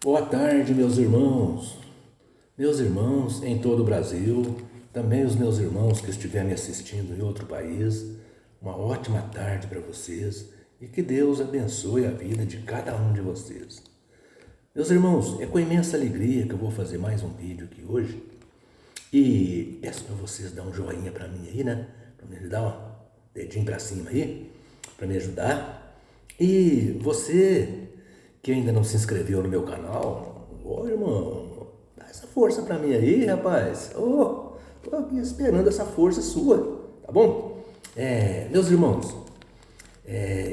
Boa tarde, meus irmãos em todo o Brasil, também os meus irmãos que estiverem me assistindo em outro país. Uma ótima tarde para vocês e que Deus abençoe a vida de cada um de vocês. Meus irmãos, é com imensa alegria que eu vou fazer mais um vídeo aqui hoje e peço para vocês dar um joinha para mim aí, né? Para me dar um dedinho para cima aí, para me ajudar. E você que ainda não se inscreveu no meu canal, ô irmão, dá essa força pra mim aí, rapaz. Ô, tô aqui esperando essa força sua, tá bom? Meus irmãos,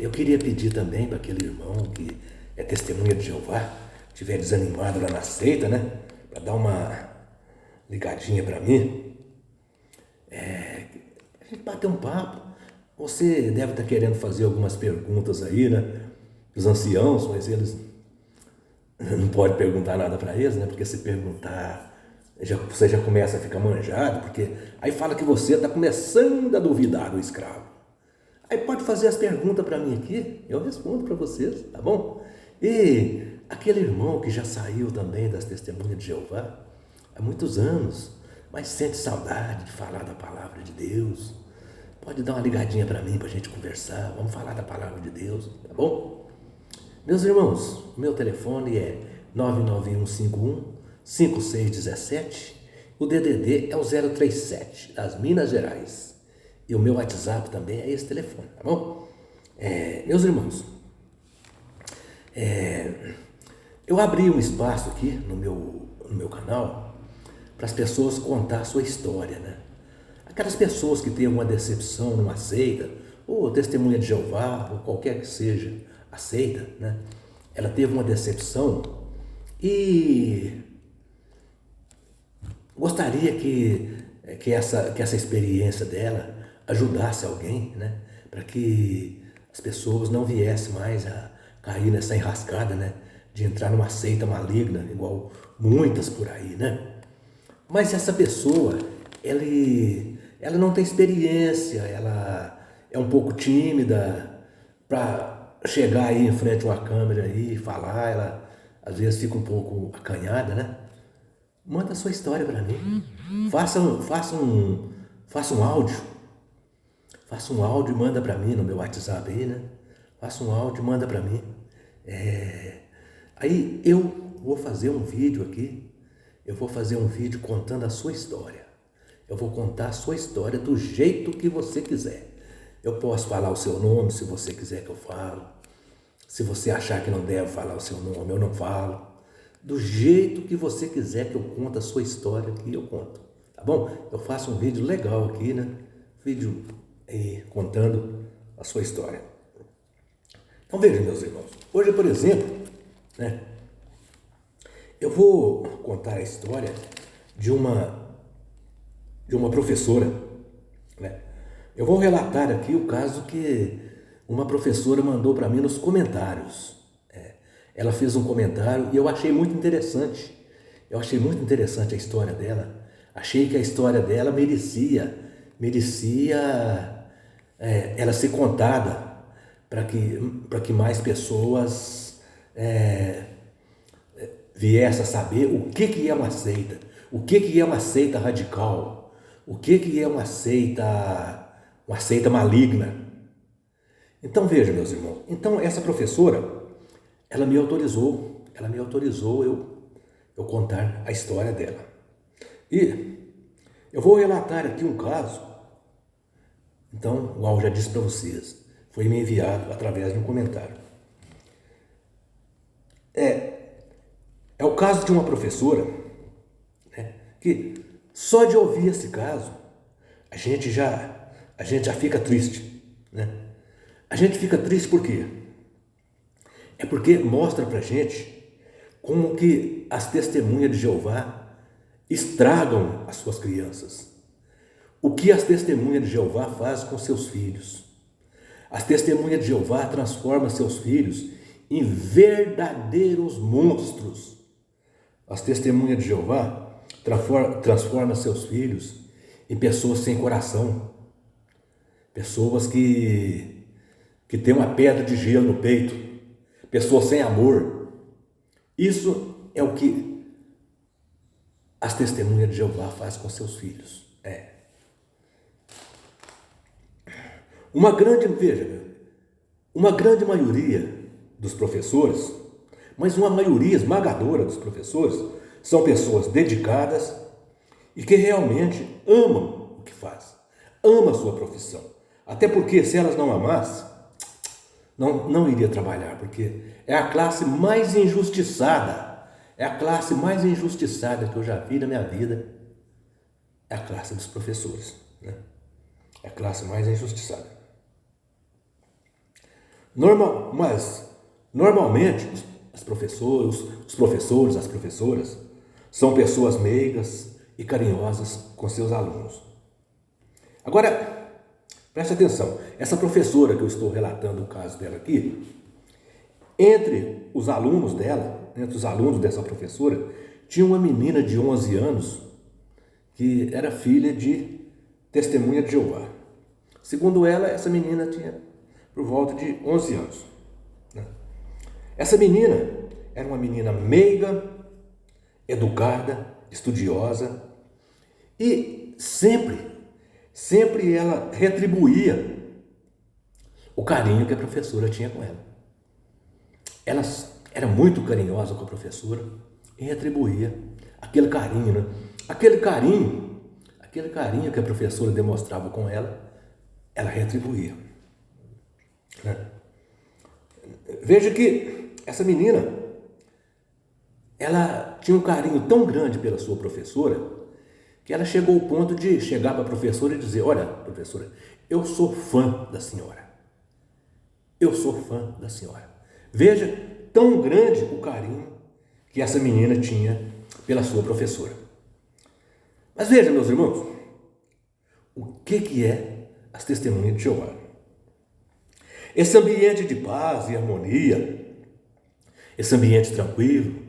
eu queria pedir também para aquele irmão que é testemunha de Jeová, estiver desanimado lá na seita, né? Para dar uma ligadinha para mim, a gente bater um papo. Você deve estar querendo fazer algumas perguntas aí, né? Os anciãos, mas eles não pode perguntar nada para eles, né? Porque se perguntar, você já começa a ficar manjado, porque aí fala que você está começando a duvidar do escravo. Aí pode fazer as perguntas para mim aqui, eu respondo para vocês, tá bom? E aquele irmão que já saiu também das testemunhas de Jeová há muitos anos, mas sente saudade de falar da palavra de Deus, pode dar uma ligadinha para mim para a gente conversar, vamos falar da palavra de Deus, tá bom? Meus irmãos, meu telefone é 99151-5617, o DDD é o 037, das Minas Gerais. E o meu WhatsApp também é esse telefone, tá bom? Meus irmãos, eu abri um espaço aqui no meu canal para as pessoas contar a sua história, né? Aquelas pessoas que têm alguma decepção numa seita, ou testemunha de Jeová, ou qualquer que seja a seita, né? Ela teve uma decepção e gostaria que essa experiência dela ajudasse alguém, né? Para que as pessoas não viessem mais a cair nessa enrascada, né? De entrar numa seita maligna, igual muitas por aí, né? Mas essa pessoa, ela não tem experiência, ela é um pouco tímida para chegar aí em frente a uma câmera aí e falar, ela às vezes fica um pouco acanhada, né? Manda a sua história para mim. Faça um áudio. Faça um áudio e manda para mim no meu WhatsApp aí, né? Faça um áudio e manda para mim. Aí eu vou fazer um vídeo aqui. Eu vou fazer um vídeo contando a sua história. Eu vou contar a sua história do jeito que você quiser. Eu posso falar o seu nome se você quiser que eu falo. Se você achar que não deve falar o seu nome, eu não falo. Do jeito que você quiser que eu conte a sua história aqui, eu conto. Tá bom? Eu faço um vídeo legal aqui, né? Vídeo aí contando a sua história. Então veja, meus irmãos. Hoje, por exemplo, né? Eu vou contar a história de uma professora, né? Eu vou relatar aqui o caso que uma professora mandou para mim nos comentários. Ela fez um comentário e eu achei muito interessante. Eu achei muito interessante a história dela. Achei que a história dela merecia ela ser contada para que mais pessoas viesse a saber o que é uma seita, o que é uma seita radical, o que é uma seita maligna. Então veja, meus irmãos, então essa professora, ela me autorizou eu contar a história dela. E eu vou relatar aqui um caso, então, igual eu já disse para vocês, foi me enviado através de um comentário. É o caso de uma professora, né, que só de ouvir esse caso, a gente já fica triste, né? A gente fica triste por quê? É porque mostra pra gente como que as testemunhas de Jeová estragam as suas crianças. O que as testemunhas de Jeová fazem com seus filhos. As testemunhas de Jeová transformam seus filhos em verdadeiros monstros. As testemunhas de Jeová transformam seus filhos em pessoas sem coração. Pessoas que têm uma pedra de gelo no peito. Pessoas sem amor. Isso é o que as testemunhas de Jeová fazem com seus filhos. Uma grande maioria dos professores, mas uma maioria esmagadora dos professores, são pessoas dedicadas e que realmente amam o que fazem, amam a sua profissão. Até porque se elas não amassem, não iria trabalhar, porque é a classe mais injustiçada, é a classe mais injustiçada que eu já vi na minha vida, é a classe dos professores, né? É a classe mais injustiçada. Mas normalmente os professores, as professoras, são pessoas meigas e carinhosas com seus alunos. Agora, preste atenção, essa professora que eu estou relatando o caso dela aqui, entre os alunos dela, entre os alunos dessa professora, tinha uma menina de 11 anos que era filha de testemunha de Jeová. Segundo ela, essa menina tinha por volta de 11 anos. Essa menina era uma menina meiga, educada, estudiosa e sempre ela retribuía o carinho que a professora tinha com ela. Ela era muito carinhosa com a professora e retribuía aquele carinho, né? Aquele carinho que a professora demonstrava com ela, ela retribuía, né? Veja que essa menina, ela tinha um carinho tão grande pela sua professora, que ela chegou ao ponto de chegar para a professora e dizer: olha, professora, eu sou fã da senhora. Eu sou fã da senhora. Veja, tão grande o carinho que essa menina tinha pela sua professora. Mas veja, meus irmãos, o que é as testemunhas de Jeová? Esse ambiente de paz e harmonia, esse ambiente tranquilo,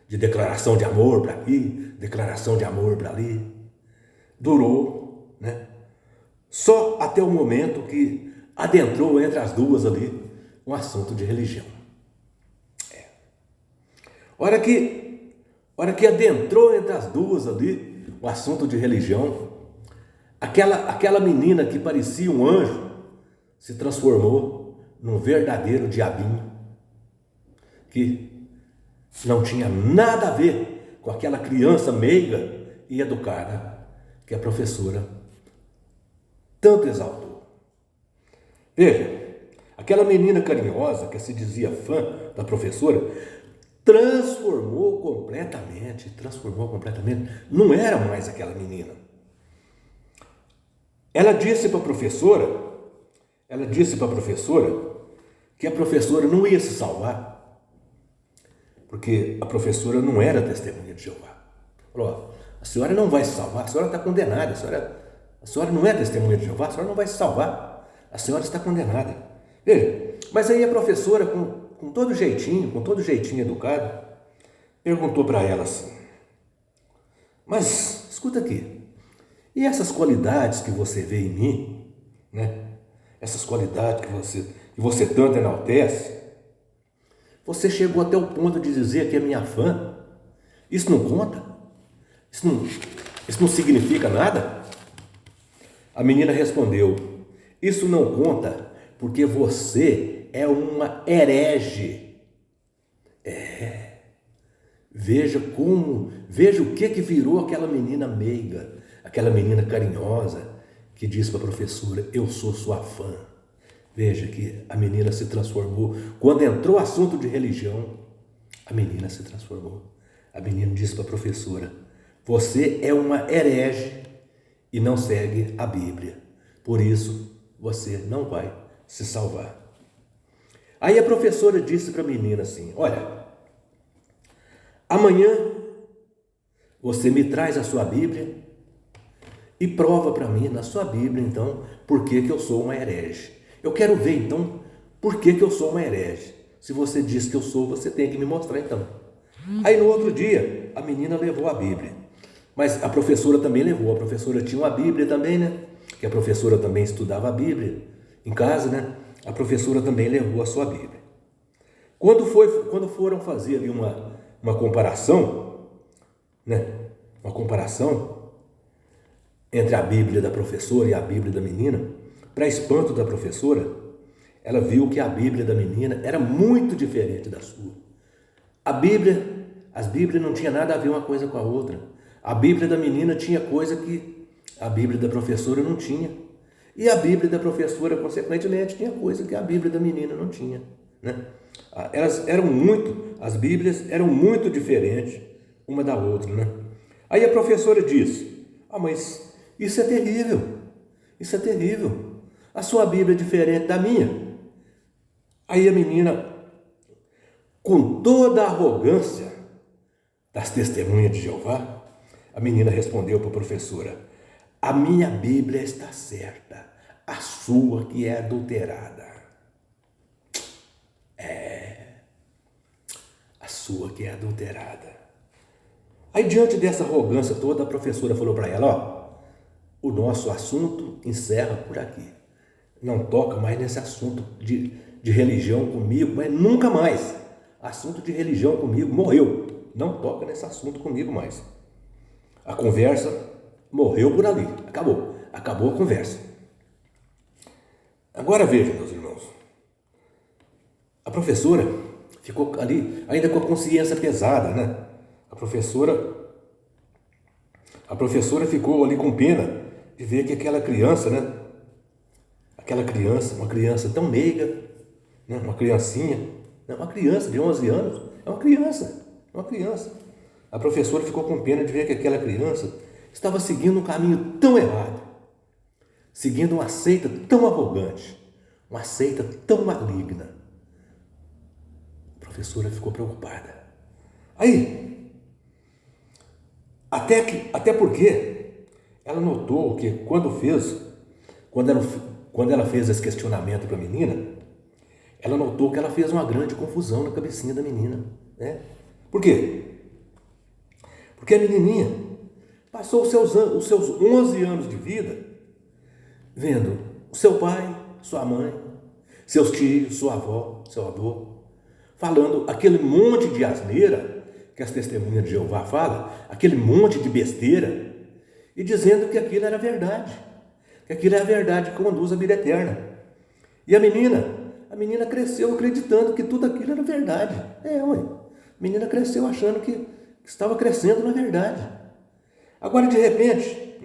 de declaração de amor para aqui, declaração de amor para ali, durou, né? Só até o momento que adentrou entre as duas ali um assunto de religião. Hora que adentrou entre as duas ali o assunto de religião, aquela menina que parecia um anjo se transformou num verdadeiro diabinho, que não tinha nada a ver com aquela criança meiga e educada que a professora tanto exaltou. Veja, aquela menina carinhosa que se dizia fã da professora transformou completamente, não era mais aquela menina. Ela disse para a professora que a professora não ia se salvar, porque a professora não era testemunha de Jeová. Falou: a senhora não vai se salvar, a senhora está condenada, a senhora não é testemunha de Jeová, a senhora não vai se salvar, a senhora está condenada. Veja, mas aí a professora, com todo jeitinho educado, perguntou para ela assim: mas escuta aqui, e essas qualidades que você vê em mim, né? Essas qualidades que você tanto enaltece, você chegou até o ponto de dizer que é minha fã? Isso não conta? Isso não significa nada? A menina respondeu: isso não conta porque você é uma herege. Veja o que virou aquela menina meiga, aquela menina carinhosa, que disse para a professora: eu sou sua fã. Veja que a menina se transformou. Quando entrou o assunto de religião, a menina se transformou. A menina disse para a professora: você é uma herege e não segue a Bíblia. Por isso, você não vai se salvar. Aí a professora disse para a menina assim: olha, amanhã você me traz a sua Bíblia e prova para mim na sua Bíblia, então, por que eu sou uma herege. Eu quero ver, então, por que eu sou uma herege. Se você diz que eu sou, você tem que me mostrar, então. Aí, no outro dia, a menina levou a Bíblia. Mas a professora também levou. A professora tinha uma Bíblia também, né? Que a professora também estudava a Bíblia em casa, né? A professora também levou a sua Bíblia. Quando foram fazer ali uma uma comparação, né? Uma comparação entre a Bíblia da professora e a Bíblia da menina. Para espanto da professora, ela viu que a Bíblia da menina era muito diferente da sua. As Bíblias não tinham nada a ver uma coisa com a outra. A Bíblia da menina tinha coisa que a Bíblia da professora não tinha. E a Bíblia da professora, consequentemente, tinha coisa que a Bíblia da menina não tinha, né? As Bíblias eram muito diferentes uma da outra, né? Aí a professora disse: mas isso é terrível, isso é terrível. A sua Bíblia é diferente da minha. Aí a menina, com toda a arrogância das testemunhas de Jeová, a menina respondeu para a professora: a minha Bíblia está certa, a sua que é adulterada. A sua que é adulterada. Aí, diante dessa arrogância toda, a professora falou para ela: o nosso assunto encerra por aqui. Não toca mais nesse assunto de religião comigo, mas nunca mais. Assunto de religião comigo morreu. Não toca nesse assunto comigo mais. A conversa morreu por ali. Acabou a conversa. Agora veja, meus irmãos. A professora ficou ali ainda com a consciência pesada, né? A professora ficou ali com pena de ver que aquela criança, né? Uma criança tão meiga, né? Uma criancinha, né? Uma criança de 11 anos, é uma criança. A professora ficou com pena de ver que aquela criança estava seguindo um caminho tão errado, seguindo uma seita tão arrogante, uma seita tão maligna. A professora ficou preocupada. Aí, até porque ela notou que quando ela fez esse questionamento para a menina, ela notou que ela fez uma grande confusão na cabecinha da menina, né? Por quê? Porque a menininha passou os seus 11 anos de vida vendo o seu pai, sua mãe, seus tios, sua avó, seu avô, falando aquele monte de asneira que as testemunhas de Jeová falam, aquele monte de besteira, e dizendo que aquilo era verdade, que aquilo é a verdade que conduz à vida eterna. E a menina cresceu acreditando que tudo aquilo era verdade. A menina cresceu achando que estava crescendo na verdade. Agora, de repente,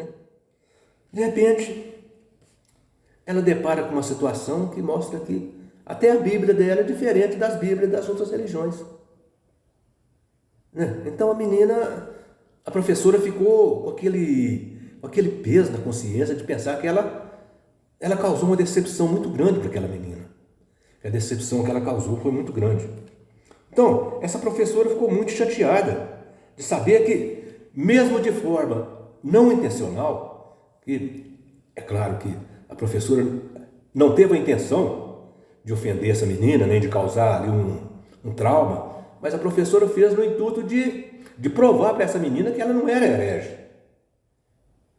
ela depara com uma situação que mostra que até a Bíblia dela é diferente das Bíblias das outras religiões. Então a professora ficou com aquele peso na consciência de pensar que ela causou uma decepção muito grande para aquela menina. A decepção que ela causou foi muito grande. Então, essa professora ficou muito chateada de saber que, mesmo de forma não intencional, que é claro que a professora não teve a intenção de ofender essa menina, nem de causar ali um trauma, mas a professora fez no intuito de provar para essa menina que ela não era herege,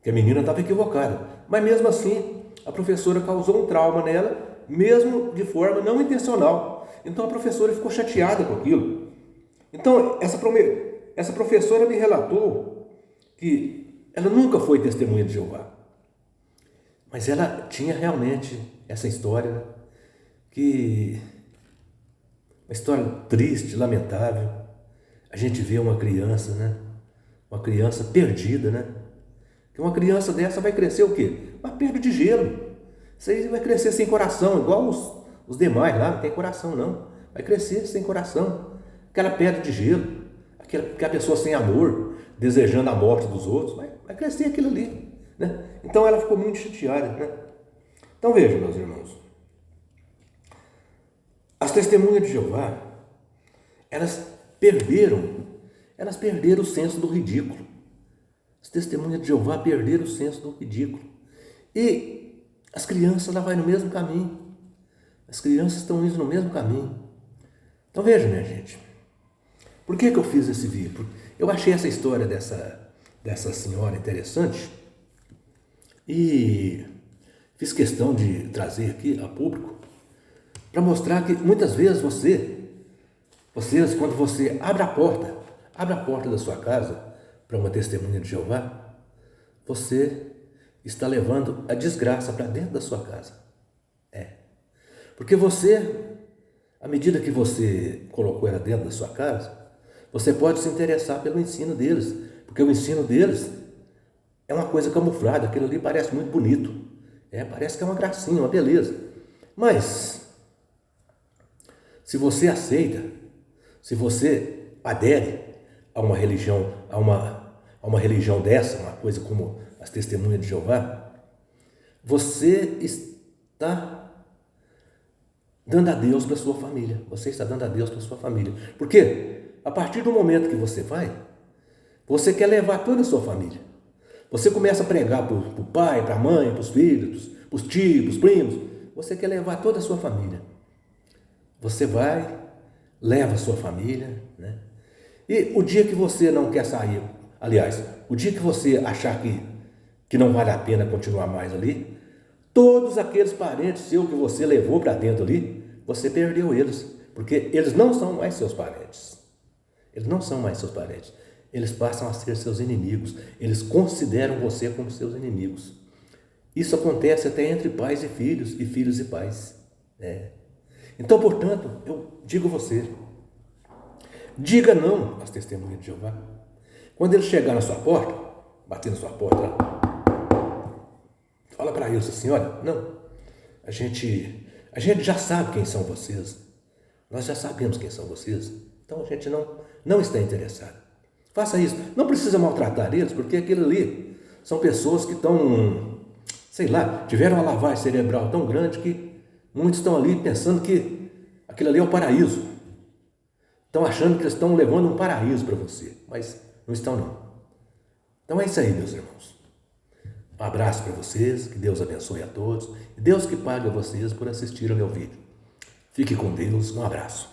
que a menina estava equivocada. Mas mesmo assim, a professora causou um trauma nela, mesmo de forma não intencional. Então a professora ficou chateada com aquilo. Então essa professora me relatou que ela nunca foi testemunha de Jeová, mas ela tinha realmente essa história, uma história triste, lamentável. A gente vê uma criança, né? Uma criança perdida, né? Que uma criança dessa vai crescer o quê? Uma pedra de gelo. Isso aí vai crescer sem coração, igual os demais lá, não tem coração não. Vai crescer sem coração. Aquela pedra de gelo, aquela pessoa sem amor, desejando a morte dos outros, vai crescer aquilo ali, né? Então ela ficou muito chateada, né? Então vejam, meus irmãos, as testemunhas de Jeová, elas perderam o senso do ridículo. As testemunhas de Jeová perderam o senso do ridículo. E as crianças, ela vai no mesmo caminho. As crianças estão indo no mesmo caminho. Então veja, minha gente, por que eu fiz esse vídeo? Eu achei essa história dessa senhora interessante e fiz questão de trazer aqui a público para mostrar que muitas vezes vocês, quando você abre a porta abre a porta da sua casa para uma testemunha de Jeová, você está levando a desgraça para dentro da sua casa. Porque você, à medida que você colocou ela dentro da sua casa, você pode se interessar pelo ensino deles, porque o ensino deles é uma coisa camuflada, aquilo ali parece muito bonito, parece que é uma gracinha, uma beleza. Mas, se você aceita, se você adere a uma religião, a uma religião dessa, uma coisa como as testemunhas de Jeová, você está dando a Deus para a sua família. Você está dando a Deus para a sua família. Por quê? A partir do momento que você vai, você quer levar toda a sua família. Você começa a pregar para o pai, para a mãe, para os filhos, para os tios, para os primos. Você quer levar toda a sua família. Você vai, leva a sua família, né? E o dia que você não quer sair, aliás, o dia que você achar que não vale a pena continuar mais ali, todos aqueles parentes seus que você levou para dentro ali, você perdeu eles, porque eles não são mais seus parentes. Eles não são mais seus parentes. Eles passam a ser seus inimigos. Eles consideram você como seus inimigos. Isso acontece até entre pais e filhos e pais. Então, portanto, eu digo a você, diga não às testemunhas de Jeová. Quando eles chegar na sua porta, bater na sua porta, fala para eles assim, olha, não, a gente já sabe quem são vocês. Nós já sabemos quem são vocês. Então a gente não está interessado. Faça isso. Não precisa maltratar eles, porque aquilo ali são pessoas que estão, sei lá, tiveram uma lavagem cerebral tão grande que muitos estão ali pensando que aquilo ali é o paraíso. Estão achando que eles estão levando um paraíso para você, mas não estão não. Então é isso aí, meus irmãos. Um abraço para vocês, que Deus abençoe a todos, e Deus que pague a vocês por assistir ao meu vídeo. Fique com Deus, um abraço.